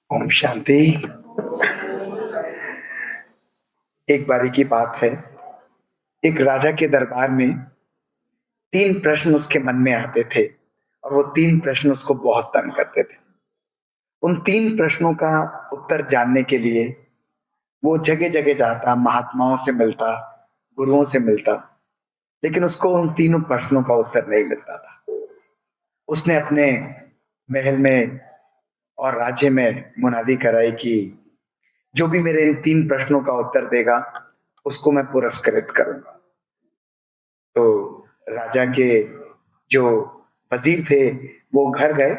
ओम शांति। एक बारी की बात है, एक राजा के दरबार में 3 प्रश्न उसके मन में आते थे और वो 3 प्रश्न उसको बहुत तंग करते थे। उन 3 प्रश्नों का उत्तर जानने के लिए वो जगह-जगह जाता, महात्माओं से मिलता, गुरुओं से मिलता, लेकिन उसको उन तीनों प्रश्नों का उत्तर नहीं मिलता था। उसने अपने महल में और राज्य में मुनादी कराई कि जो भी मेरे इन 3 प्रश्नों का उत्तर देगा, उसको मैं पुरस्कृत करूँगा। तो राजा के जो वजीर थे वो घर गए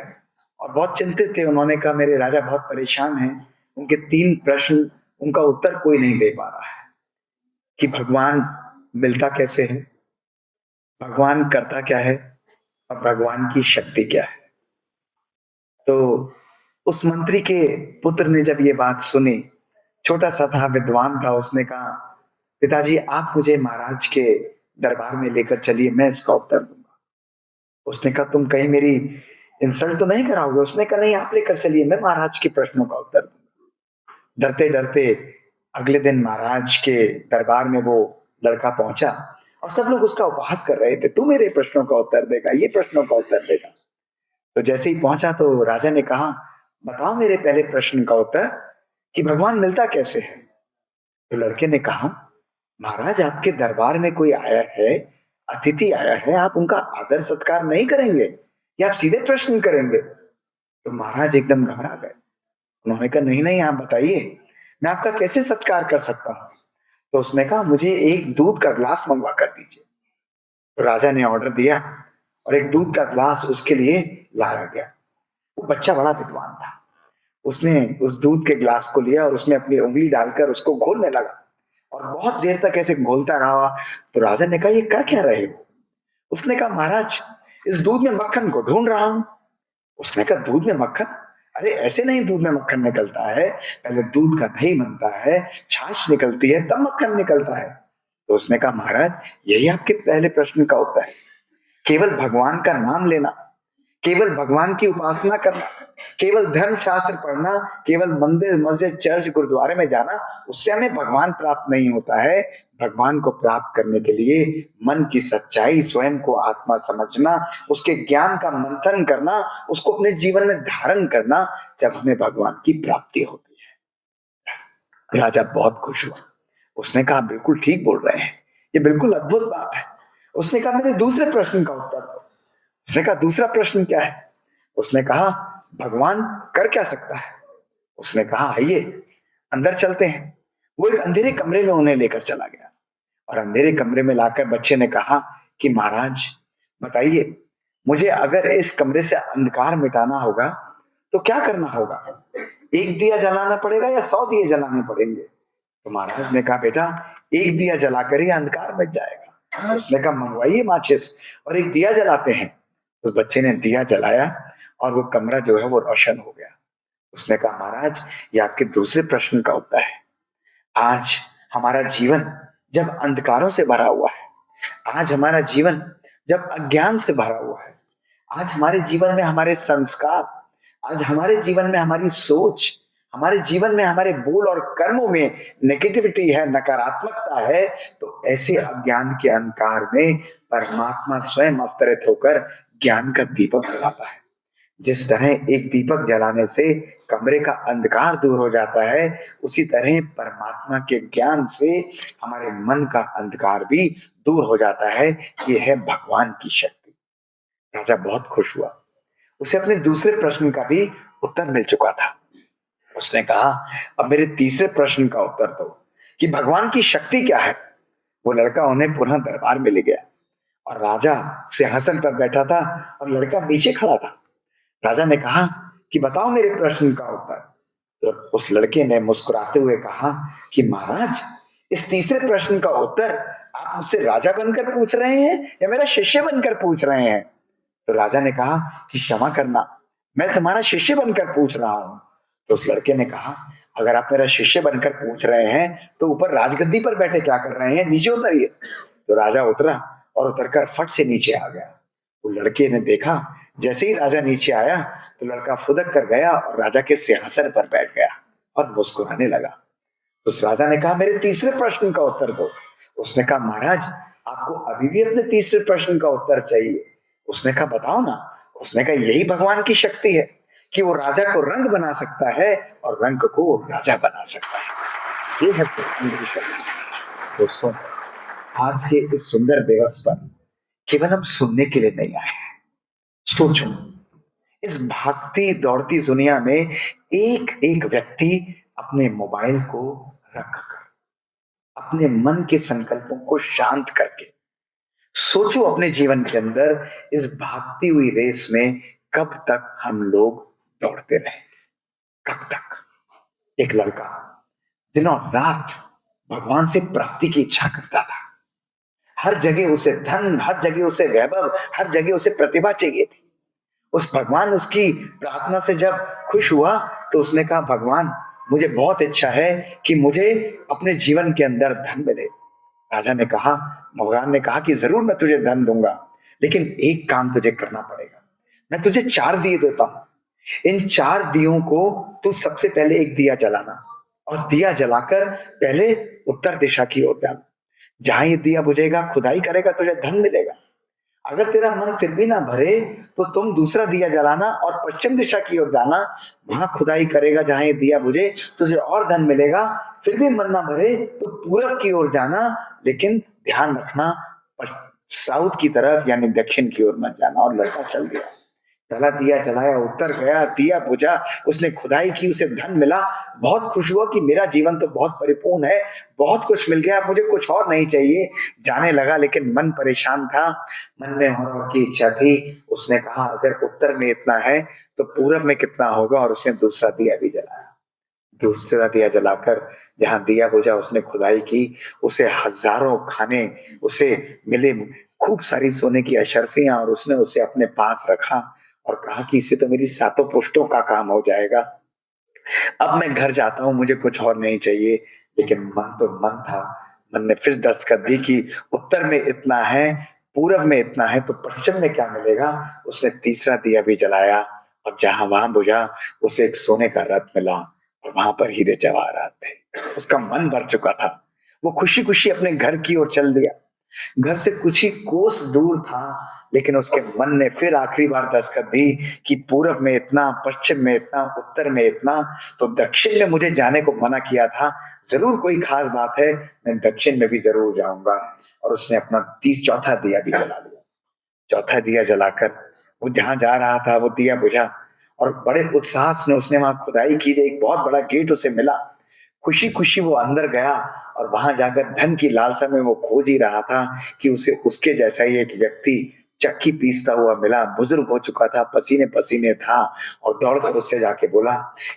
और बहुत चिंतित थे। उन्होंने कहा मेरे राजा बहुत परेशान हैं, उनके 3 प्रश्न उनका उत्तर कोई नहीं दे पा रहा है कि भगवान मिलता कैसे है, भगवान करता क्या है और भगवान की शक्ति क्या है। तो उस मंत्री के पुत्र ने जब ये बात सुनी, छोटा सा था, विद्वान था, उसने कहा पिताजी आप मुझे महाराज के दरबार में लेकर चलिए, मैं इसका उत्तर दूंगा। उसने कहा तुम कहीं मेरी इंसल्ट तो नहीं कराओगे? उसने कहा नहीं, आप लेकर चलिए, मैं महाराज के प्रश्नों का उत्तर दूंगा। डरते डरते अगले दिन महाराज के दरबार में वो लड़का पहुंचा और सब लोग उसका उपहास कर रहे थे, तू मेरे प्रश्नों का उत्तर देगा, ये प्रश्नों का उत्तर देगा। तो जैसे ही पहुंचा तो राजा ने कहा बताओ मेरे पहले प्रश्न का उत्तर कि भगवान मिलता कैसे है। तो लड़के ने कहा महाराज आपके दरबार में कोई आया है, अतिथि आया है, आप उनका आदर सत्कार नहीं करेंगे या आप सीधे प्रश्न करेंगे? तो महाराज एकदम घबरा गए। उन्होंने कहा नहीं नहीं, आप बताइए, मैं आपका कैसे सत्कार कर सकता हूँ? तो उसने कहा मुझे एक दूध का ग्लास मंगवा कर दीजिए। तो राजा ने ऑर्डर दिया और एक दूध का ग्लास उसके लिए लाया गया। वो बच्चा बड़ा विद्वान था, उसने उस दूध के ग्लास को लिया और उसमें अपनी उंगली डालकर उसको घोलने लगा और बहुत देर तक ऐसे घोलता रहा। तो राजा ने कहा ये कर क्या रहे हो? उसने कहा महाराज इस दूध में मक्खन को ढूंढ रहा हूं। उसने कहा दूध में मक्खन? अरे ऐसे नहीं दूध में मक्खन निकलता है, पहले दूध का दही बनता है, छाछ निकलती है, तब मक्खन निकलता है। तो उसने कहा महाराज यही आपके पहले प्रश्न का उत्तर है। केवल भगवान का नाम लेना, केवल भगवान की उपासना करना, केवल धर्म शास्त्र पढ़ना, केवल मंदिर मस्जिद चर्च गुरुद्वारे में जाना, उससे हमें भगवान प्राप्त नहीं होता है। भगवान को प्राप्त करने के लिए मन की सच्चाई, स्वयं को आत्मा समझना, उसके ज्ञान का मंथन करना, उसको अपने जीवन में धारण करना, जब हमें भगवान की प्राप्ति होती है। राजा बहुत खुश हुआ। उसने कहा बिल्कुल ठीक बोल रहे हैं, ये बिल्कुल अद्भुत बात है। उसने कहा मेरे दूसरे प्रश्न का उत्तर दो। उसने कहा दूसरा प्रश्न क्या है? उसने कहा भगवान कर क्या सकता है? उसने कहा आइए अंदर चलते हैं। वो एक अंधेरे कमरे में उन्हें लेकर चला गया और अंधेरे कमरे में लाकर बच्चे ने कहा कि महाराज बताइए, मुझे अगर इस कमरे से अंधकार मिटाना होगा तो क्या करना होगा? एक दिया जलाना पड़ेगा या 100 दिए जलाने पड़ेंगे? तो महाराज ने कहा बेटा एक दिया जलाकर ही अंधकार मिट जाएगा। उसने कहा मंगवाइए माचिस और एक दिया जलाते हैं। उस बच्चे ने दिया जलाया और वो कमरा जो है वो रोशन हो गया। उसने कहा महाराज ये आपके दूसरे प्रश्न का उत्तर है। आज हमारा जीवन जब अंधकारों से भरा हुआ है, आज हमारा जीवन जब अज्ञान से भरा हुआ है, आज हमारे जीवन में हमारे संस्कार, आज हमारे जीवन में हमारी सोच, हमारे जीवन में हमारे बोल और कर्मों में नेगेटिविटी है, नकारात्मकता है, तो ऐसे अज्ञान के अंधकार में परमात्मा स्वयं अवतरित होकर ज्ञान का दीपक जलाता है। जिस तरह एक दीपक जलाने से कमरे का अंधकार दूर हो जाता है, उसी तरह परमात्मा के ज्ञान से हमारे मन का अंधकार भी दूर हो जाता है। ये है भगवान की शक्ति। राजा बहुत खुश हुआ, उसे अपने दूसरे प्रश्न का भी उत्तर मिल चुका था। उसने कहा अब मेरे तीसरे प्रश्न का उत्तर दो कि भगवान की शक्ति क्या है। वो लड़का उन्हें पुनः दरबार में ले गया और राजा सिंहासन पर बैठा था और लड़का नीचे खड़ा था। राजा ने कहा कि बताओ मेरे प्रश्न का उत्तर। तो उस लड़के ने मुस्कुराते हुए कहा कि महाराज इस तीसरे प्रश्न का उत्तर आप मुझसे राजा बनकर पूछ रहे हैं या मेरा शिष्य बनकर पूछ रहे हैं? तो राजा ने कहा कि क्षमा करना, मैं तुम्हारा शिष्य बनकर पूछ रहा हूं। तो उस लड़के ने कहा अगर आप मेरा शिष्य बनकर पूछ रहे हैं तो ऊपर राजगद्दी पर बैठे क्या कर रहे हैं, नीचे उतरिए। तो राजा उतरा और उतरकर फट से नीचे आ गया। वो लड़के ने देखा जैसे ही राजा नीचे आया तो लड़का फुदक कर गया और राजा के सिंहासन पर बैठ गया और मुस्कुराने लगा। तो उस राजा ने कहा, मेरे तीसरे प्रश्न का उत्तर दो। उसने कहा, महाराज आपको अभी भी अपने तीसरे प्रश्न का उत्तर चाहिए? उसने कहा, बताओ ना। उसने कहा, यही भगवान की शक्ति है कि वो राजा को रंग बना सकता है और रंग को राजा बना सकता है। ये है भगवान की शक्ति। दोस्तों, आज के इस सुंदर दिवस पर केवल हम सुनने के लिए नहीं आए हैं। सोचो, इस भागती दौड़ती दुनिया में एक एक व्यक्ति अपने मोबाइल को रखकर, अपने मन के संकल्पों को शांत करके सोचो, अपने जीवन के अंदर इस भागती हुई रेस में कब तक हम लोग दौड़ते रहे? कब तक? एक लड़का दिनों रात भगवान से प्राप्ति की इच्छा करता था। हर जगह उसे धन, हर जगह उसे वैभव, हर जगह उसे प्रतिभा चाहिए थी। उस भगवान उसकी प्रार्थना से जब खुश हुआ तो उसने कहा, भगवान मुझे बहुत इच्छा है कि मुझे अपने जीवन के अंदर धन मिले। राजा ने कहा, भगवान ने कहा कि जरूर मैं तुझे धन दूंगा, लेकिन एक काम तुझे करना पड़ेगा। मैं तुझे 4 दिए देता हूं। इन 4 दियों को तू सबसे पहले एक दिया जलाना और दिया जलाकर पहले उत्तर दिशा की ओर जाना। जहां ये दिया बुझेगा, खुदाई करेगा, तुझे धन मिलेगा। अगर तेरा मन फिर भी ना भरे तो तुम दूसरा दिया जलाना और पश्चिम दिशा की ओर जाना। वहां खुदाई करेगा, जहां ये दिया बुझे तुझे और धन मिलेगा। फिर भी मन ना भरे तो पूरब की ओर जाना, लेकिन ध्यान रखना साउथ की तरफ यानी दक्षिण की ओर मत जाना। और लड़का चल दिया, पहला दिया जलाया, उत्तर गया, दिया बुझा, उसने खुदाई की, उसे धन मिला। बहुत खुश हुआ कि मेरा जीवन तो बहुत परिपूर्ण है, बहुत कुछ मिल गया, मुझे कुछ और नहीं चाहिए। जाने लगा, लेकिन मन परेशान था, मन में और की इच्छा थी। उसने कहा, अगर उत्तर में इतना है तो पूरब में कितना होगा? और उसने दूसरा दिया भी जलाया। दूसरा दिया जलाकर जहां दिया बुझा उसने खुदाई की, उसे हजारों खाने उसे मिले, खूब सारी सोने की अशर्फियां, और उसने उसे अपने पास रखा और कहा कि इससे तो मेरी 7 पुश्तों का काम हो जाएगा। अब मैं घर जाता हूँ, मुझे कुछ और नहीं चाहिए। लेकिन मन तो मन था। मन ने फिर दस्तखत दी कि उत्तर में इतना है, पूरब में इतना है, तो पश्चिम में क्या मिलेगा? उसने तीसरा दिया भी जलाया और जहां वहां बुझा उसे एक सोने का रथ मिला और वहां पर हीरे जवाहरात थे। उसका मन भर चुका था। वो खुशी खुशी अपने घर की ओर चल दिया। घर से कुछ ही कोस दूर था, लेकिन उसके मन ने फिर आखिरी बार दस्तखत दी कि पूरब में इतना, पश्चिम में इतना, उत्तर में इतना, तो दक्षिण में मुझे जाने को मना किया था। जरूर कोई खास बात है, मैं दक्षिण में भी जरूर जाऊंगा। और उसने अपना 34 दिया भी जला लिया। चौथा दिया जलाकर वो जहां जा रहा था, वो दिया बुझा और बड़े उत्साह से उसने वहां खुदाई की। एक बहुत बड़ा गेट उसे मिला। खुशी खुशी वो अंदर गया और वहां जाकर धन की लालसा में वो खोज ही रहा था कि उसे उसके जैसा ही एक व्यक्ति चक्की पीसता हुआ मिला। बुजुर्ग हो चुका था, पसीने पसीने था, और दौड़कर उससे जाके बोला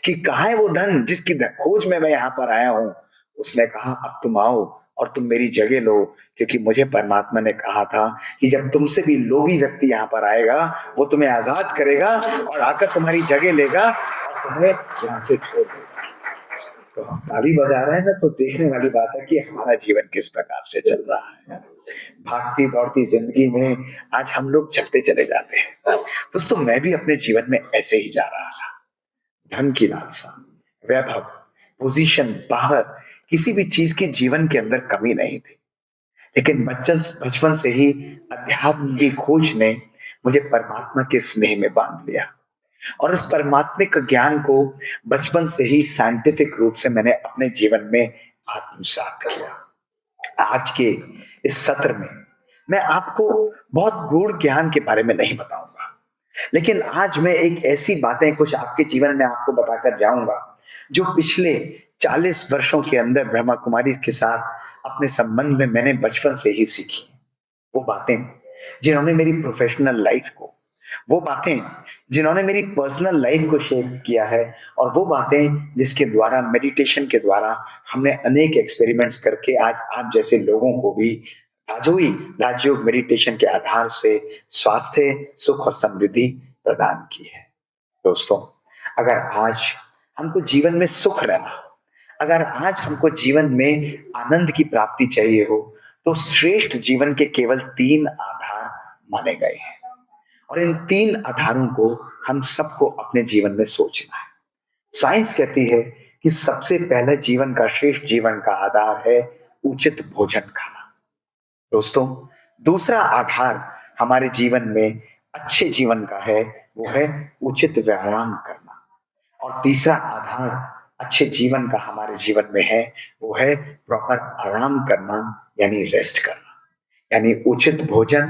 कि कहाँ है वो धन जिसकी खोज में मैं यहाँ पर आया हूँ? उसने कहा, अब तुम आओ और तुम मेरी जगह लो, क्योंकि मुझे परमात्मा ने कहा था कि जब तुमसे भी लोभी व्यक्ति यहाँ पर आएगा, वो तुम्हें आजाद करेगा और आकर तुम्हारी जगह लेगा और तुम्हें यहाँ से छोड़ देगा। तो हम ताली बजा रहे हैं ना, तो देखने वाली बात है कि हमारा जीवन किस प्रकार से चल रहा है। भागती दौड़ती जिंदगी में आज हम लोग चलते चले जाते हैं। दोस्तों, मैं भी अपने जीवन में ऐसे ही जा रहा था। धन की लालसा, वैभव, पोजीशन, पावर, किसी भी चीज की जीवन के अंदर कमी नहीं थी। लेकिन बचपन से ही अध्यात्म की खोज ने मुझे परमात्मा के स्नेह में बांध लिया, और इस परमात्मिक ज्ञान को बचपन से ही साइंटिफिक रूप से मैंने अपने जीवन में आत्मसात किया। आज के इस सत्र में मैं आपको बहुत गूढ़ ज्ञान के बारे में नहीं बताऊंगा, लेकिन आज मैं एक ऐसी बातें कुछ आपके जीवन में आपको बताकर जाऊंगा जो पिछले 40 वर्षों के अंदर ब्रह्मा कुमारी के साथ अपने संबंध में मैंने बचपन से ही सीखी। वो बातें जिन्होंने मेरी प्रोफेशनल लाइफ को, वो बातें जिन्होंने मेरी पर्सनल लाइफ को शेप किया है, और वो बातें जिसके द्वारा, मेडिटेशन के द्वारा हमने अनेक एक्सपेरिमेंट्स करके आज आप जैसे लोगों को भी राजोई राजयोग मेडिटेशन के आधार से स्वास्थ्य, सुख और समृद्धि प्रदान की है। दोस्तों, अगर आज हमको जीवन में सुख रहना, अगर आज हमको जीवन में आनंद की प्राप्ति चाहिए हो, तो श्रेष्ठ जीवन के केवल 3 आधार माने गए हैं, और इन 3 आधारों को हम सबको अपने जीवन में सोचना है। साइंस कहती है कि सबसे पहले जीवन का, श्रेष्ठ जीवन का आधार है उचित भोजन खाना। दोस्तों, दूसरा आधार हमारे जीवन में अच्छे जीवन का है, वो है उचित व्यायाम करना। और तीसरा आधार अच्छे जीवन का हमारे जीवन में है, वो है प्रॉपर आराम करना, यानी रेस्ट करना, यानी उचित भोजन,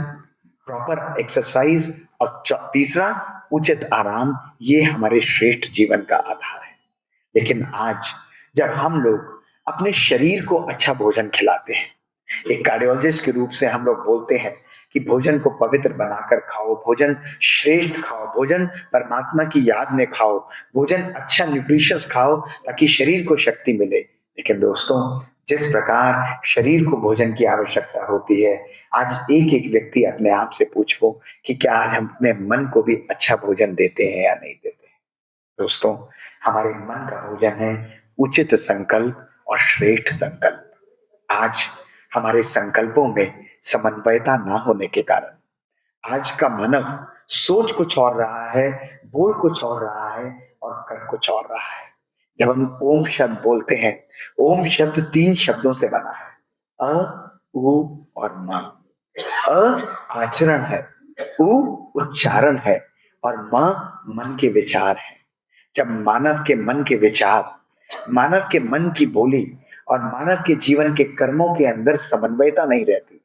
प्रॉपर एक्सरसाइज और तीसरा उचित आराम। ये हमारे श्रेष्ठ जीवन का आधार है। लेकिन आज जब हम लोग अपने शरीर को अच्छा भोजन खिलाते हैं, एक कार्डियोलॉजिस्ट के रूप से हम लोग बोलते हैं कि भोजन को पवित्र बनाकर खाओ, भोजन श्रेष्ठ खाओ, भोजन परमात्मा की याद में खाओ, भोजन अच्छा न्यूट्रिशियस खाओ ताकि शरीर को शक्ति मिले। लेकिन दोस्तों, जिस प्रकार शरीर को भोजन की आवश्यकता होती है, आज एक एक व्यक्ति अपने आप से पूछो कि क्या आज हम अपने मन को भी अच्छा भोजन देते हैं या नहीं देते हैं। दोस्तों, हमारे मन का भोजन है उचित संकल्प और श्रेष्ठ संकल्प। आज हमारे संकल्पों में समन्वयता ना होने के कारण आज का मानव सोच कुछ और रहा है, बोल कुछ और रहा है और कर कुछ और रहा है। जब हम ओम शब्द बोलते हैं, ओम शब्द 3 शब्दों से बना है, अ, उ और म। अ आचरण है, उ उच्चारण है और म मन के विचार है। जब मानव के मन के विचार, मानव के मन की बोली और मानव के जीवन के कर्मों के अंदर समन्वयता नहीं रहती,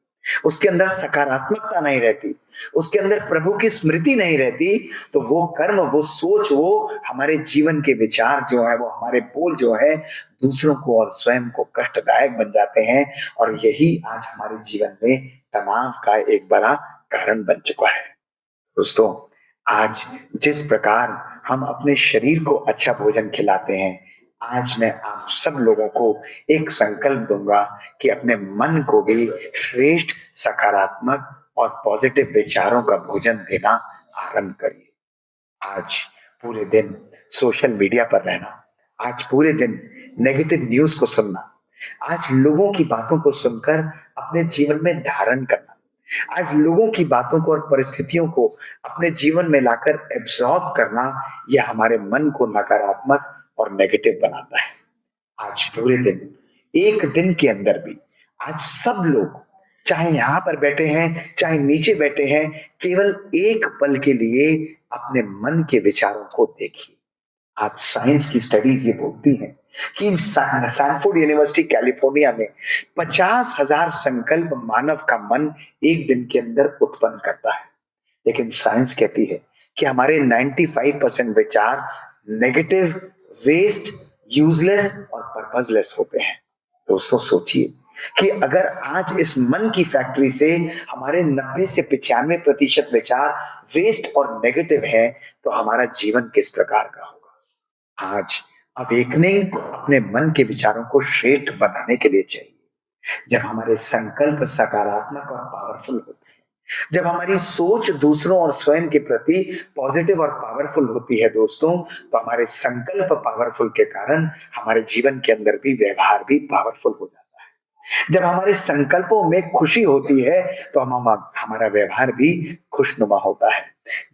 उसके अंदर सकारात्मकता नहीं रहती, उसके अंदर प्रभु की स्मृति नहीं रहती, तो वो कर्म, वो सोच, वो हमारे जीवन के विचार जो है, वो हमारे बोल जो है, दूसरों को और स्वयं को कष्टदायक बन जाते हैं। और यही आज हमारे जीवन में तनाव का एक बड़ा कारण बन चुका है। दोस्तों, आज जिस प्रकार हम अपने शरीर को अच्छा भोजन खिलाते हैं, आज मैं आप सब लोगों को एक संकल्प दूंगा कि अपने मन को भी श्रेष्ठ, सकारात्मक और पॉजिटिव विचारों का भोजन देना आरंभ करिए। आज पूरे दिन सोशल मीडिया पर रहना, आज पूरे दिन नेगेटिव न्यूज़ को सुनना, आज लोगों की बातों को सुनकर अपने जीवन में धारण करना, आज लोगों की बातों को और परिस्थितियों को अपने जीवन में लाकर एब्जॉर्ब करना, यह हमारे मन को नकारात्मक और नेगेटिव बनाता है। आज पूरे दिन, एक दिन के अंदर भी आज सब लोग, चाहे यहाँ पर बैठे हैं, चाहे नीचे बैठे हैं, केवल एक पल के लिए अपने मन के विचारों को देखिए। आज साइंस की स्टडीज ये बोलती हैं कि सैनफोर्ड यूनिवर्सिटी कैलिफोर्निया में 50,000 संकल्प मानव का मन एक दिन के अंदर उत्पन्न करता है। लेकिन साइंस कहती है कि हमारे 95% विचार नेगेटिव, वेस्ट, यूजलेस और पर्पसलेस होते हैं। दोस्तों, सोचिए कि अगर आज इस मन की फैक्ट्री से हमारे 90 से 95% विचार वेस्ट और नेगेटिव हैं, तो हमारा जीवन किस प्रकार का होगा। आज अवेकनिंग अपने मन के विचारों को श्रेष्ठ बनाने के लिए चाहिए। जब हमारे संकल्प सकारात्मक और पावरफुल होते हैं, जब हमारी सोच दूसरों और स्वयं के प्रति पॉजिटिव और पावरफुल होती है दोस्तों, तो हमारे संकल्प पावरफुल के कारण हमारे जीवन के अंदर भी व्यवहार भी पावरफुल हो जाता है। जब हमारे संकल्पों में खुशी होती है, तो हमारा व्यवहार भी खुशनुमा होता है।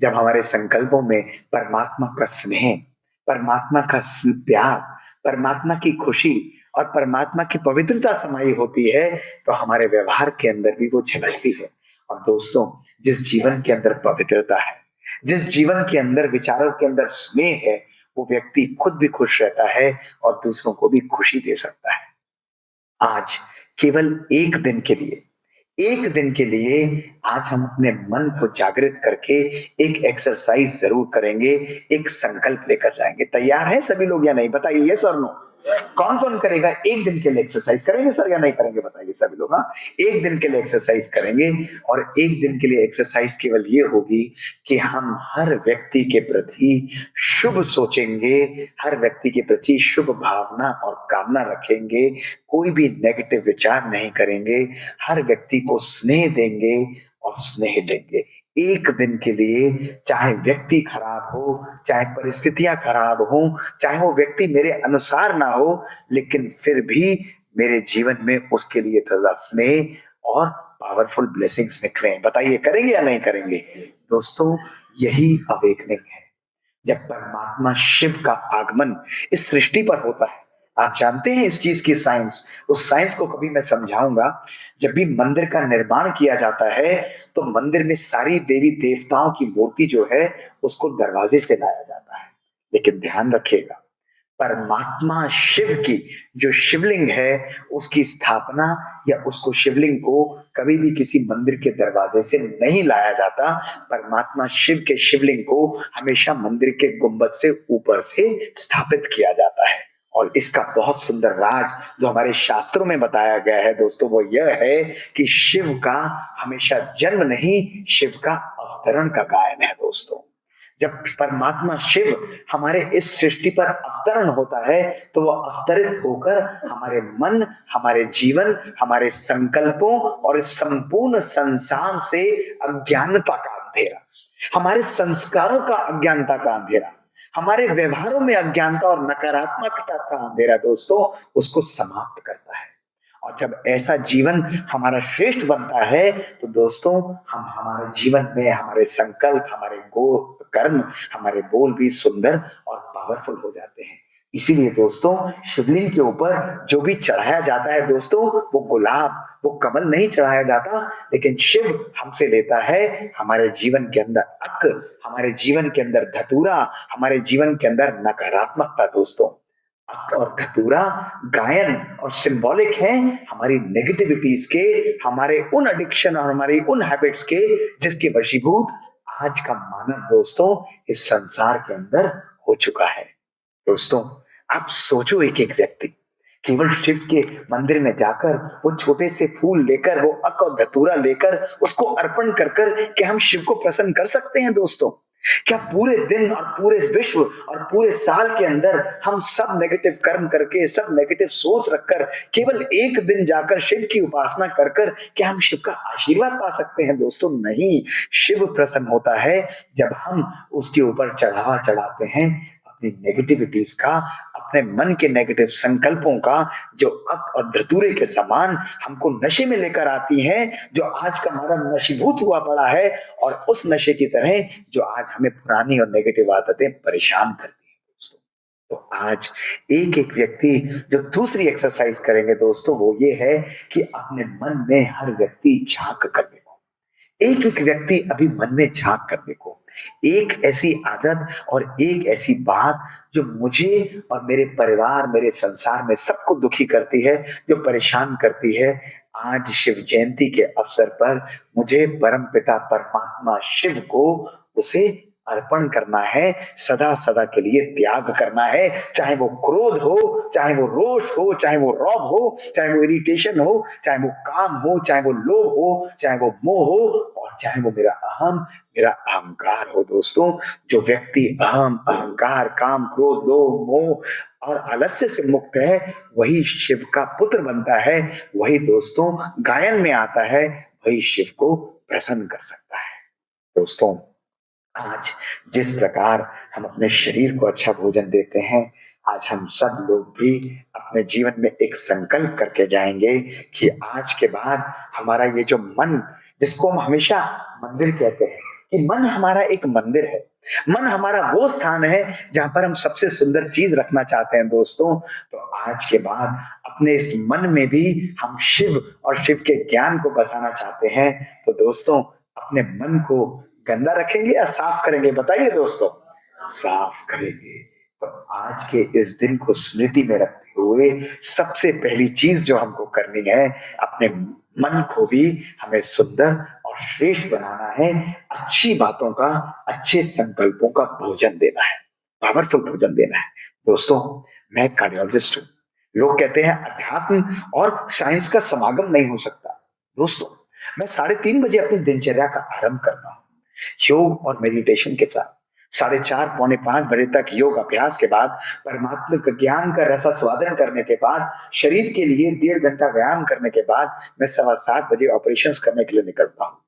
जब हमारे संकल्पों में परमात्मा का स्नेह, परमात्मा का प्यार, परमात्मा की खुशी और परमात्मा की पवित्रता समाई होती है, तो हमारे व्यवहार के अंदर भी वो झलकती है। और दोस्तों, जिस जीवन के अंदर पवित्रता है, जिस जीवन के अंदर विचारों के अंदर स्नेह है, वो व्यक्ति खुद भी खुश रहता है और दूसरों को भी खुशी दे सकता है। आज केवल एक दिन के लिए आज हम अपने मन को जागृत करके एक एक्सरसाइज जरूर करेंगे, एक संकल्प लेकर जाएंगे। तैयार है सभी लोग या नहीं, बताइए यस और नो। कौन कौन करेगा? एक दिन के लिए एक्सरसाइज करेंगे सर या नहीं करेंगे, बताइए सभी लोग। हाँ, एक दिन के लिए एक्सरसाइज करेंगे। और एक दिन के लिए एक्सरसाइज केवल ये होगी कि हम हर व्यक्ति के प्रति शुभ सोचेंगे, हर व्यक्ति के प्रति शुभ भावना और कामना रखेंगे, कोई भी नेगेटिव विचार नहीं करेंगे, हर व्यक्ति को स्नेह देंगे और स्नेह देंगे। एक दिन के लिए, चाहे व्यक्ति खराब हो, चाहे परिस्थितियां खराब हो, चाहे वो व्यक्ति मेरे अनुसार ना हो, लेकिन फिर भी मेरे जीवन में उसके लिए थोड़ा स्नेह और पावरफुल ब्लेसिंग्स निकले। बताइए करेंगे या नहीं करेंगे? दोस्तों, यही अवेकनिंग है। जब परमात्मा शिव का आगमन इस सृष्टि पर होता है। आप जानते हैं इस चीज की साइंस, उस साइंस को कभी मैं समझाऊंगा। जब भी मंदिर का निर्माण किया जाता है तो मंदिर में सारी देवी देवताओं की मूर्ति जो है उसको दरवाजे से लाया जाता है। लेकिन ध्यान रखिएगा, परमात्मा शिव की जो शिवलिंग है उसकी स्थापना या उसको शिवलिंग को कभी भी किसी मंदिर के दरवाजे से नहीं लाया जाता। परमात्मा शिव के शिवलिंग को हमेशा मंदिर के गुंबद से ऊपर से स्थापित किया जाता है। और इसका बहुत सुंदर राज जो हमारे शास्त्रों में बताया गया है दोस्तों, वो यह है कि शिव का हमेशा जन्म नहीं, शिव का अवतरण का गायन है दोस्तों। जब परमात्मा शिव हमारे इस सृष्टि पर अवतरण होता है तो वो अवतरित होकर हमारे मन, हमारे जीवन, हमारे संकल्पों और इस संपूर्ण संसार से अज्ञानता का अंधेरा, हमारे संस्कारों का अज्ञानता का अंधेरा, हमारे व्यवहारों में अज्ञानता और नकारात्मकता का अंधेरा दोस्तों, उसको समाप्त करता है। और जब ऐसा जीवन हमारा श्रेष्ठ बनता है तो दोस्तों हम हमारे जीवन में हमारे संकल्प, हमारे कर्म, हमारे बोल भी सुंदर और पावरफुल हो जाते हैं। इसीलिए दोस्तों शिवलिंग के ऊपर जो भी चढ़ाया जाता है दोस्तों, वो गुलाब, वो कमल नहीं चढ़ाया जाता, लेकिन शिव हमसे लेता है हमारे जीवन के अंदर अक, हमारे जीवन के अंदर धतूरा, हमारे जीवन के अंदर नकारात्मकता दोस्तों। अक और धतूरा गायन और सिंबॉलिक है हमारी नेगेटिविटीज के, हमारे उन एडिक्शन और हमारी उन हैबिट्स के जिसके वशीभूत आज का मानव दोस्तों इस संसार के अंदर हो चुका है। दोस्तों आप सोचो, एक एक व्यक्ति केवल शिव के मंदिर में जाकर वो छोटे से फूल लेकर, वो अक और धतूरा लेकर उसको अर्पण कर कर क्या हम शिव को प्रसन्न कर सकते हैं दोस्तों? क्या पूरे दिन और पूरे विश्व और पूरे साल के अंदर हम सब नेगेटिव कर्म करके, सब नेगेटिव सोच रखकर केवल एक दिन जाकर शिव की उपासना कर कर क्या हम शिव का आशीर्वाद पा सकते हैं दोस्तों? नहीं। शिव प्रसन्न होता है जब हम उसके ऊपर चढ़ावा चढ़ाते हैं अपनी नेगेटिविटीज का, अपने मन के नेगेटिव संकल्पों का, जो अक और धतूरे के समान हमको नशे में लेकर आती हैं, जो आज का हमारा नशीभूत हुआ पड़ा है, और उस नशे की तरह जो आज हमें पुरानी और नेगेटिव आदतें परेशान करती हैं दोस्तों। तो आज एक एक व्यक्ति जो दूसरी एक्सरसाइज करेंगे दोस्तों, वो ये है कि अपने मन में हर व्यक्ति झांक कर देखो। एक एक व्यक्ति अभी मन में झांक कर देखो, एक ऐसी आदत और एक ऐसी बात जो मुझे और मेरे परिवार, मेरे संसार में सबको दुखी करती है, जो परेशान करती है। आज शिव जयंती के अवसर पर मुझे परमपिता परमात्मा शिव को उसे अर्पण करना है, सदा सदा के लिए त्याग करना है। चाहे वो क्रोध हो, चाहे वो रोष हो, चाहे वो रौब हो, चाहे वो इरिटेशन हो, चाहे वो काम हो, चाहे वो लोभ हो, चाहे वो मोह हो, और चाहे वो मेरा मेरा अहंकार हो दोस्तों। जो व्यक्ति अहम, अहंकार, काम, क्रोध, लोभ, मोह और आलस्य से मुक्त है, वही शिव का पुत्र बनता है, वही दोस्तों गायन में आता है, वही शिव को प्रसन्न कर सकता है। दोस्तों आज जिस प्रकार हम अपने शरीर को अच्छा भोजन देते हैं, आज हम सब लोग भी अपने जीवन में एक संकल्प करके जाएंगे कि आज के बाद हमारा ये जो मन, जिसको हम हमेशा मंदिर कहते हैं, कि मन हमारा एक मंदिर है, मन हमारा वो स्थान है जहां पर हम सबसे सुंदर चीज रखना चाहते हैं दोस्तों। तो आज के बाद अपने इस मन में भी हम शिव और शिव के ज्ञान को बसाना चाहते हैं। तो दोस्तों अपने मन को गंदा रखेंगे या साफ करेंगे? बताइए दोस्तों। साफ करेंगे। तो आज के इस दिन को स्मृति में रखते हुए सबसे पहली चीज जो हमको करनी है, अपने मन को भी हमें सुंदर और श्रेष्ठ बनाना है। अच्छी बातों का, अच्छे संकल्पों का भोजन देना है, पावरफुल भोजन देना है। दोस्तों मैं कार्डियोलॉजिस्ट हूं। लोग कहते हैं अध्यात्म और साइंस का समागम नहीं हो सकता। दोस्तों मैं 3:30 बजे अपनी दिनचर्या का आरंभ करता हूं योग और मेडिटेशन के साथ। 4:30 पौने 5 बजे तक योग अभ्यास के बाद, परमात्मा के ज्ञान का रसास्वादन करने के बाद, शरीर के लिए 1.5 घंटा व्यायाम करने के बाद मैं 7:15 बजे ऑपरेशंस करने के लिए निकलता हूँ।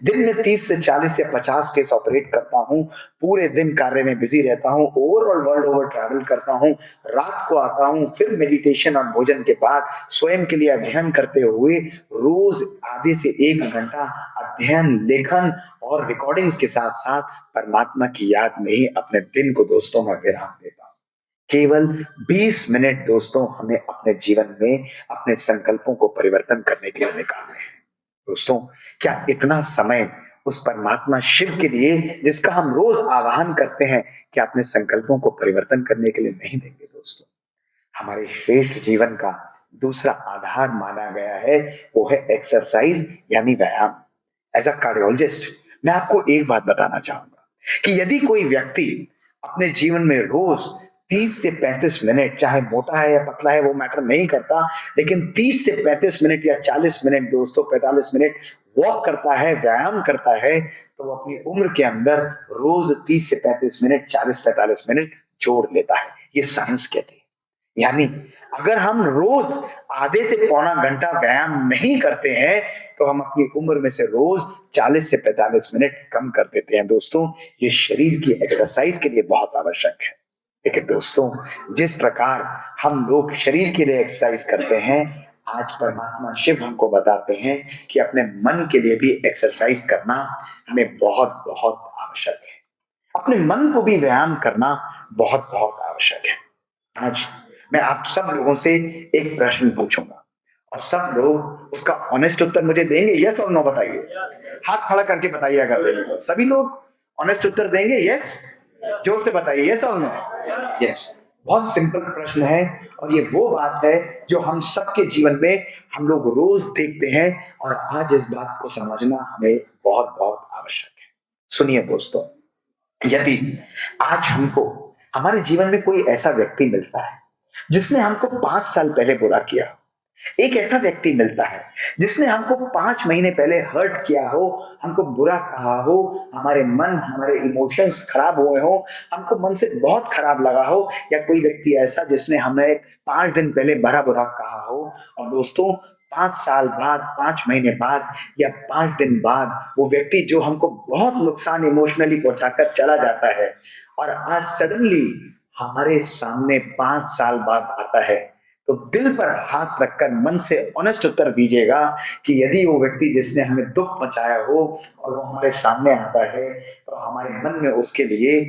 दिन में 30 से 40 या 50 केस ऑपरेट करता हूँ। पूरे दिन कार्य में बिजी रहता हूँ, ओवरऑल वर्ल्ड ओवर ट्रैवल करता हूँ, रात को आता हूँ, फिर मेडिटेशन और भोजन के बाद स्वयं के लिए अध्ययन करते हुए रोज आधे से 1 घंटा अध्ययन, लेखन और रिकॉर्डिंग्स के साथ साथ परमात्मा की याद में ही अपने दिन को दोस्तों मैं विराम देता हूं। केवल 20 मिनट दोस्तों हमें अपने जीवन में अपने संकल्पों को परिवर्तन करने के लिए निकालने हैं। दोस्तों, क्या इतना समय उस परमात्मा शिव के लिए जिसका हम रोज आवाहन करते हैं, क्या अपने संकल्पों को परिवर्तन करने के लिए नहीं देंगे दोस्तों? हमारे श्रेष्ठ जीवन का दूसरा आधार माना गया है, वो है एक्सरसाइज यानी व्यायाम। एज अ कार्डियोलॉजिस्ट मैं आपको एक बात बताना चाहूंगा कि यदि कोई व्यक्ति अपने जीवन में रोज 30 से 35 मिनट, चाहे मोटा है या पतला है वो मैटर नहीं करता, लेकिन 30 से 35 मिनट या 40 मिनट दोस्तों, 45 मिनट वॉक करता है, व्यायाम करता है, तो वो अपनी उम्र के अंदर रोज 30 से 35 मिनट, 40-45 मिनट जोड़ लेता है। ये साइंस कहती है। यानी अगर हम रोज आधे से पौना घंटा व्यायाम नहीं करते हैं तो हम अपनी उम्र में से रोज 40 से 45 मिनट कम कर देते हैं दोस्तों। ये शरीर की एक्सरसाइज के लिए बहुत आवश्यक है। लेकिन दोस्तों, जिस प्रकार हम लोग शरीर के लिए एक्सरसाइज करते हैं, आज परमात्मा शिव हमको बताते हैं कि अपने मन के लिए भी एक्सरसाइज करना हमें बहुत बहुत आवश्यक है। अपने मन को भी व्यायाम करना बहुत बहुत आवश्यक है। आज मैं आप सब लोगों से एक प्रश्न पूछूंगा और सब लोग उसका ऑनेस्ट उत्तर मुझे देंगे। यस और नो बताइए। हाथ खड़ा करके बताइए अगर देंगे तो। सभी लोग ऑनेस्ट उत्तर देंगे? यस, जोर से बताइए। यस और नो? यस। बहुत सिंपल प्रश्न है और ये वो बात है जो हम सबके जीवन में हम लोग रोज देखते हैं और आज इस बात को समझना हमें बहुत बहुत आवश्यक है। सुनिए दोस्तों, यदि आज हमको हमारे जीवन में कोई ऐसा व्यक्ति मिलता है जिसने हमको 5 साल पहले बुरा किया, एक ऐसा व्यक्ति मिलता है जिसने हमको 5 महीने पहले हर्ट किया हो, हमको बुरा कहा हो, हमारे इमोशंस खराब हुए हो, हमको मन से बहुत खराब लगा हो, या कोई व्यक्ति ऐसा जिसने हमें 5 दिन पहले भरा बुरा कहा हो, और दोस्तों 5 साल बाद, 5 महीने बाद या 5 दिन बाद वो व्यक्ति जो हमको बहुत नुकसान इमोशनली पहुंचाकर चला जाता है और आज सडनली हमारे सामने 5 साल बाद आता है, तो दिल पर हाथ रखकर मन से ऑनेस्ट उत्तर दीजिएगा कि यदि वो व्यक्ति जिसने हमें दुख पहुंचाया हो और वो हमारे सामने आता है, तो हमारे मन में उसके लिए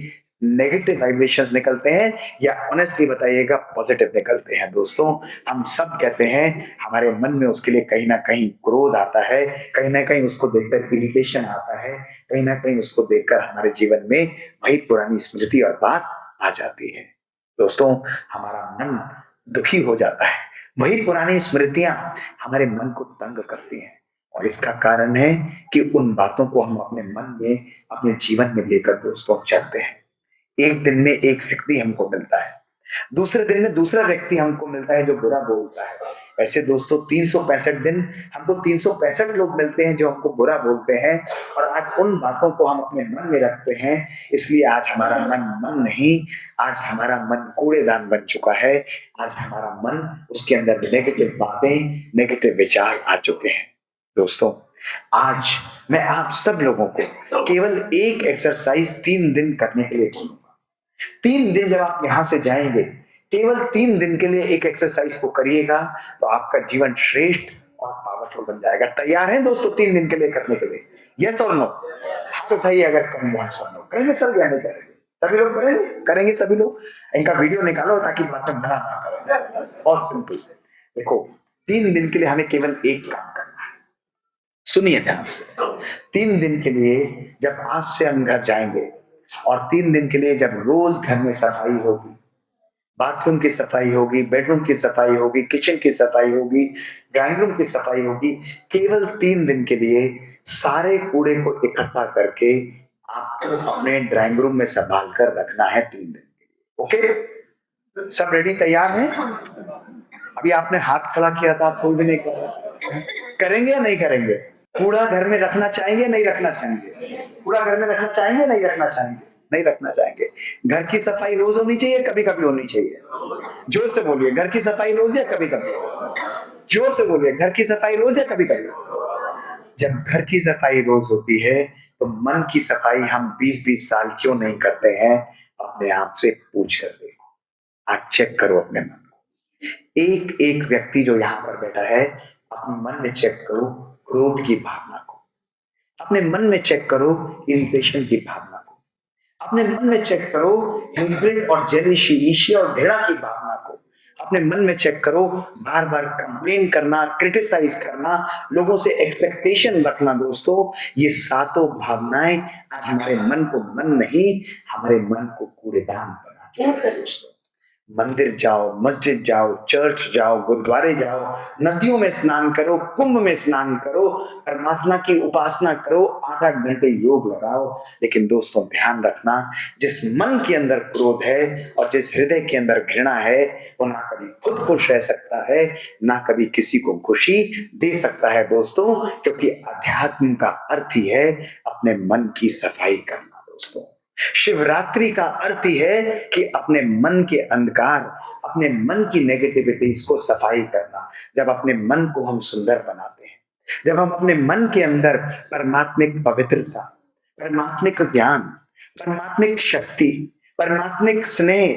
नेगेटिव वाइब्रेशंस निकलते हैं या ऑनेस्टली बताइएगा पॉजिटिव निकलते हैं। दोस्तों, हम सब कहते हैं हमारे मन में उसके लिए कहीं ना कहीं क्रोध आता है, कहीं ना कहीं उसको देखकर इरिटेशन आता है, कहीं ना कहीं उसको देखकर हमारे जीवन में वही पुरानी स्मृति और बात आ जाती है। दोस्तों, हमारा मन दुखी हो जाता है, वही पुरानी स्मृतियां हमारे मन को तंग करती हैं और इसका कारण है कि उन बातों को हम अपने मन में, अपने जीवन में लेकर दोस्तों चलते हैं। एक दिन में एक व्यक्ति हमको मिलता है, दूसरे दिन में दूसरा व्यक्ति हमको मिलता है जो बुरा बोलता है। ऐसे दोस्तों 365 दिन हमको 365 लोग मिलते हैं जो हमको बुरा बोलते हैं और आज उन बातों को हम अपने मन में रखते हैं। इसलिए आज हमारा मन नहीं, आज हमारा मन कूड़ेदान बन चुका है। आज हमारा मन, उसके अंदर नेगेटिव बातें, नेगेटिव विचार आ चुके हैं। दोस्तों, आज मैं आप सब लोगों को केवल एक एक्सरसाइज 3 दिन करने के लिए बोलूंगा। 3 दिन जब आप यहां से जाएंगे, केवल 3 दिन के लिए एक एक्सरसाइज को करिएगा तो आपका जीवन श्रेष्ठ और पावरफुल बन जाएगा। तैयार हैं दोस्तों 3 दिन के लिए करने के लिए? यस और नो? हाथ उठाइए अगर करेंगे। हम सब लोग करेंगे, सब या नहीं करेंगे? सभी लोग करेंगे? करेंगे सभी लोग? इनका वीडियो निकालो ताकि बातें मना ना करें। बहुत सिंपल। देखो, 3 दिन के लिए हमें केवल एक काम करना है। सुनिए ध्यान से। 3 दिन के लिए जब आज से हम घर जाएंगे और 3 दिन के लिए जब रोज घर में सफाई होगी, बाथरूम की सफाई होगी, बेडरूम की सफाई होगी, किचन की सफाई होगी, ड्राइंग रूम की सफाई होगी, केवल 3 दिन के लिए सारे कूड़े को इकट्ठा करके आपको अपने ड्राइंग रूम में संभाल कर रखना है 3 दिन के लिए। ओके? सब रेडी, तैयार हैं? अभी आपने हाथ खड़ा किया था, आप कोई भी नहीं कर रहा। करेंगे या नहीं करेंगे? कूड़ा घर में रखना चाहेंगे, नहीं रखना चाहेंगे? कूड़ा घर में रखना चाहेंगे, नहीं रखना चाहेंगे? नहीं रखना चाहेंगे। घर की सफाई रोज होनी चाहिए, कभी कभी होनी चाहिए? जोर से बोलिए, घर की सफाई रोज या कभी कभी? जोर से बोलिए, घर की सफाई रोज या कभी कभी? जब घर की सफाई रोज होती है तो मन की सफाई हम 20-20 साल क्यों नहीं करते हैं? अपने आप से पूछ कर देखो। आज चेक करो अपने मन को। एक एक व्यक्ति जो यहाँ पर बैठा है, अपने मन में चेक करो क्रोध की भावना को। अपने मन में चेक करो इरिटेशन की भावना को, अपने मन में चेक करो हेट्रेड और जेलिसी, ईर्ष्या और घृणा की भावना को, अपने मन में चेक करो बार बार कंप्लेन करना, क्रिटिसाइज करना, लोगों से एक्सपेक्टेशन रखना। दोस्तों, ये सातों भावनाएं आज हमारे मन को मन नहीं, हमारे मन को कूड़ेदान बना दिया है। दोस्तों, मंदिर जाओ, मस्जिद जाओ, चर्च जाओ, गुरुद्वारे जाओ, नदियों में स्नान करो, कुंभ में स्नान करो, परमात्मा की उपासना करो, 8-8 घंटे योग लगाओ। लेकिन दोस्तों, ध्यान रखना, जिस मन के अंदर क्रोध है और जिस हृदय के अंदर घृणा है, वो ना कभी खुद खुश रह सकता है, ना कभी किसी को खुशी दे सकता है। दोस्तों, क्योंकि अध्यात्म का अर्थ ही है अपने मन की सफाई करना। दोस्तों, शिवरात्रि का अर्थ ही है कि अपने मन के अंधकार, अपने मन की नेगेटिविटीज को सफाई करना। जब अपने मन को हम सुंदर बनाते हैं, जब हम अपने मन के अंदर परमात्मिक पवित्रता, परमात्मिक ज्ञान, परमात्मिक शक्ति, परमात्मिक स्नेह,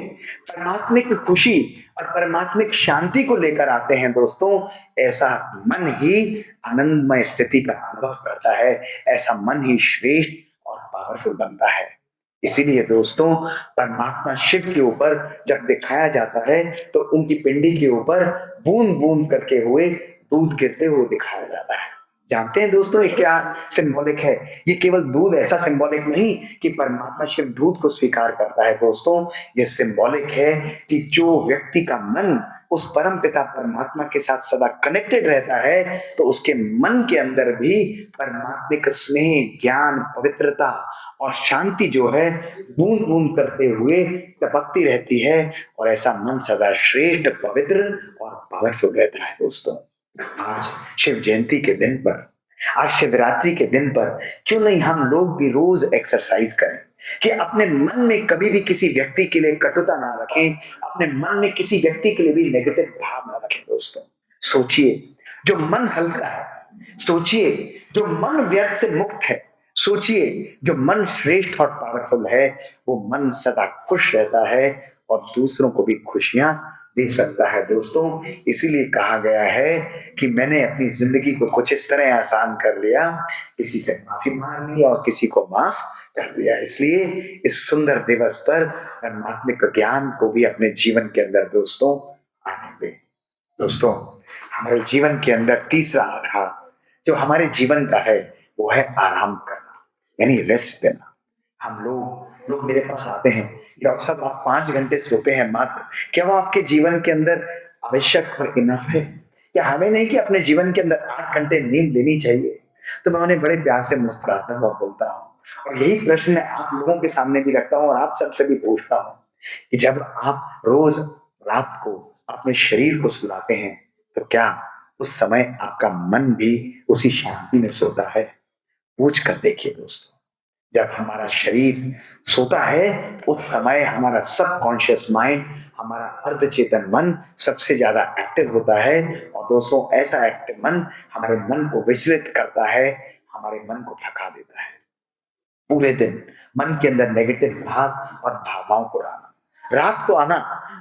परमात्मिक खुशी और परमात्मिक शांति को लेकर आते हैं। दोस्तों, ऐसा मन ही आनंदमय स्थिति का अनुभव करता है, ऐसा मन ही श्रेष्ठ और पावरफुल बनता है। इसीलिए दोस्तों, परमात्मा शिव के ऊपर जब दिखाया जाता है तो उनकी पिंडी के ऊपर बूंद बूंद करके हुए दूध गिरते हुए दिखाया जाता है। जानते हैं दोस्तों, ये क्या सिंबॉलिक है? ये केवल दूध ऐसा सिंबॉलिक नहीं कि परमात्मा शिव दूध को स्वीकार करता है। दोस्तों, ये सिंबॉलिक है कि जो व्यक्ति का मन उस परम पिता परमात्मा के साथ सदा कनेक्टेड रहता है, तो उसके मन के अंदर भी परमात्मिक स्नेह, ज्ञान, पवित्रता और शांति जो है बूंद बूंद करते हुए टपकती रहती है, और ऐसा मन सदा श्रेष्ठ, पवित्र और पावरफुल रहता है। दोस्तों, आज शिव जयंती के दिन पर, आज शिवरात्रि के दिन पर क्यों नहीं हम लोग भी रोज एक्सरसाइज करें कि अपने मन में कभी भी किसी व्यक्ति के लिए कटुता ना रखें, अपने मन में किसी व्यक्ति के लिए भी नेगेटिव भाव ना रखें। दोस्तों, सोचिए, जो मन हल्का है, सोचिए जो मन व्यर्थ से मुक्त है, सोचिए जो मन श्रेष्ठ और पावरफुल है, वो मन सदा खुश रहता है और दूसरों को भी खुशियां दे सकता है। दोस्तों, इसीलिए कहा गया है कि मैंने अपनी जिंदगी को कुछ इस तरह आसान कर लिया, किसी से माफी मांग ली और किसी को माफ कर दिया। इसलिए इस सुंदर दिवस पर परमात्मिक ज्ञान को भी अपने जीवन के अंदर दोस्तों आने दें। दोस्तों, हमारे जीवन के अंदर तीसरा आधार जो हमारे जीवन का है वो है आराम करना, यानी रेस्ट देना। हम लोग मेरे पास आते हैं, डॉक्टर साहब आप 5 घंटे सोते हैं मात्र, क्या वो आपके जीवन के अंदर आवश्यक और इनफ है? या हमें नहीं कि अपने जीवन के अंदर 8 घंटे नींद लेनी चाहिए? तो मैं उन्हें बड़े प्यार से मुस्कुराता हुआ बोलता हूँ, और यही प्रश्न मैं आप लोगों के सामने भी रखता हूँ और आप सबसे भी पूछता हूँ कि जब आप रोज रात को अपने शरीर को सुलाते हैं, तो क्या उस समय आपका मन भी उसी शांति में सोता है? पूछ कर देखिए दोस्तों। जब हमारा शरीर सोता है, उस समय हमारा सबकॉन्शियस माइंड, हमारा अर्धचेतन मन सबसे ज्यादा एक्टिव होता है, और दोस्तों ऐसा एक्टिव मन हमारे मन को विचलित करता है, हमारे मन को थका देता है। पूरे दिन मन के अंदर नेगेटिव भाव और भावनाओं को लाना, रात को आना,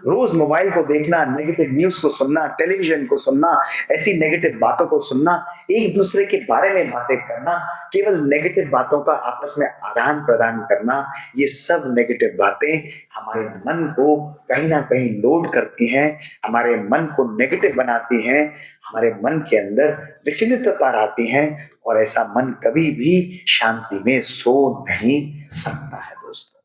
रोज मोबाइल को देखना, नेगेटिव न्यूज को सुनना, टेलीविजन को सुनना, ऐसी नेगेटिव बातों को सुनना, एक दूसरे के बारे में बातें करना, केवल नेगेटिव बातों का आपस में आदान प्रदान करना, ये सब नेगेटिव बातें हमारे मन को कहीं ना कहीं लोड करती हैं, हमारे मन को नेगेटिव बनाती हैं, हमारे मन के अंदर विचलितता आती है, और ऐसा मन कभी भी शांति में सो नहीं सकता है। दोस्तों,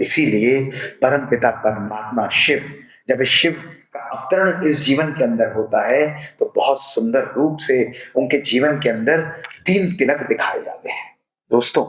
इसीलिए परमपिता परमात्मा शिव, जब शिव का अवतरण इस जीवन के अंदर होता है, तो बहुत सुंदर रूप से उनके जीवन के अंदर 3 तिलक दिखाए जाते हैं। दोस्तों,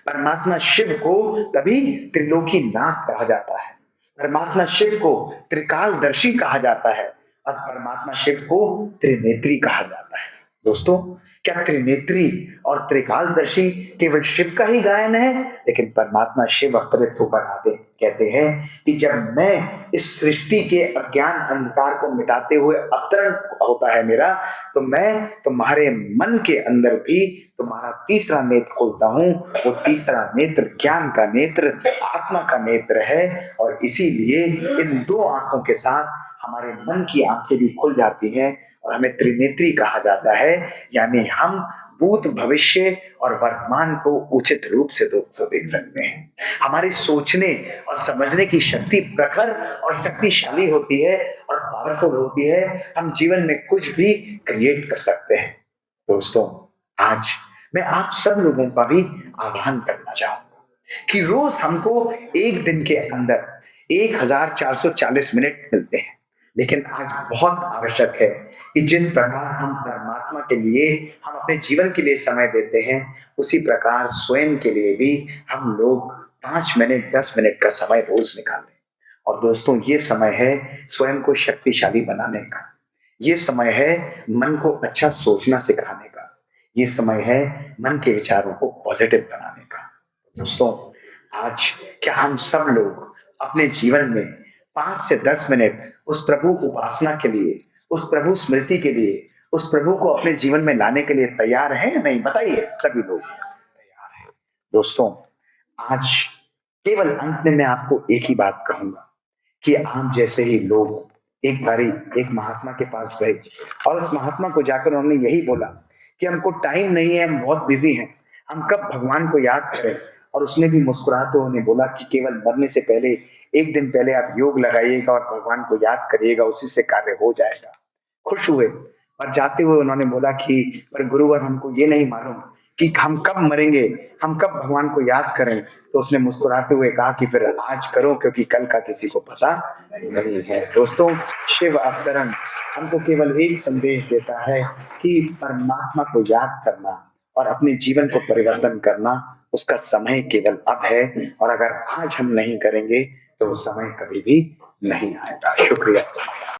परमात्मा शिव को तभी त्रिलोकी नाथ कहा जाता है, परमात्मा शिव को त्रिकालदर्शी कहा जाता है, और परमात्मा शिव को त्रिनेत्री कहा जाता है। दोस्तों, क्या त्रिनेत्री और त्रिकालदर्शी केवल शिव का ही गायन है? लेकिन परमात्मा शिव अवतरित होकर आते कहते हैं कि जब मैं इस सृष्टि के अज्ञान अंधकार को मिटाते हुए अवतरण होता है मेरा, तो मैं तुम्हारे मन के अंदर भी तुम्हारा तीसरा नेत्र खोलता हूं। वो तीसरा नेत्र ज्ञान का नेत्र, आत्मा का नेत्र है, और इसीलिए इन 2 आंखों के साथ हमारे मन की आंखें भी खुल जाती हैं, और हमें त्रिनेत्री कहा जाता है, यानी हम भूत, भविष्य और वर्तमान को उचित रूप से दोस्तों देख सकते हैं। हमारे सोचने और समझने की शक्ति प्रखर और शक्तिशाली होती है और पावरफुल होती है। हम जीवन में कुछ भी क्रिएट कर सकते हैं। दोस्तों, आज मैं आप सब लोगों का भी आह्वान करना चाहूंगा कि रोज हमको एक दिन के अंदर 1440 मिनट मिलते हैं, लेकिन आज बहुत आवश्यक है कि जिस प्रकार हम परमात्मा के लिए, हम अपने जीवन के लिए समय देते हैं, उसी प्रकार स्वयं के लिए भी हम लोग 5 मिनट 10 मिनट का समय रोज निकालें। और दोस्तों, ये समय है स्वयं को शक्तिशाली बनाने का, ये समय है मन को अच्छा सोचना सिखाने का, ये समय है मन के विचारों को पॉजिटिव बनाने का। दोस्तों, आज क्या हम सब लोग अपने जीवन में 5 से 10 मिनट उस प्रभु उपासना के लिए, उस प्रभु स्मृति के लिए, उस प्रभु को अपने जीवन में लाने के लिए तैयार हैं या नहीं? बताइए, सभी लोग तैयार हैं? दोस्तों, आज केवल अंत में मैं आपको एक ही बात कहूंगा कि आप जैसे ही लोग एक बारी एक महात्मा के पास गए और उस महात्मा को जाकर उन्होंने यही बोला कि हमको टाइम नहीं है, हम बहुत बिजी हैं, हम कब भगवान को याद करें। और उसने भी मुस्कुराते हुए बोला कि केवल मरने से पहले एक दिन पहले आप योग लगाइएगा और भगवान को याद करिएगा, उसी से कार्य हो जाएगा। खुश हुए और जाते हुए उन्होंने बोला कि पर गुरुवर, हमको ये नहीं मालूम कि हम कब मरेंगे, हम कब भगवान को याद करें। तो उसने मुस्कुराते हुए कहा कि फिर आज करो, क्योंकि कल का किसी को पता नहीं है। दोस्तों, शिव अवतरण हमको केवल एक संदेश देता है कि परमात्मा को याद करना और अपने जीवन को परिवर्तन करना, उसका समय केवल अब है। और अगर आज हम नहीं करेंगे तो वो समय कभी भी नहीं आएगा। शुक्रिया।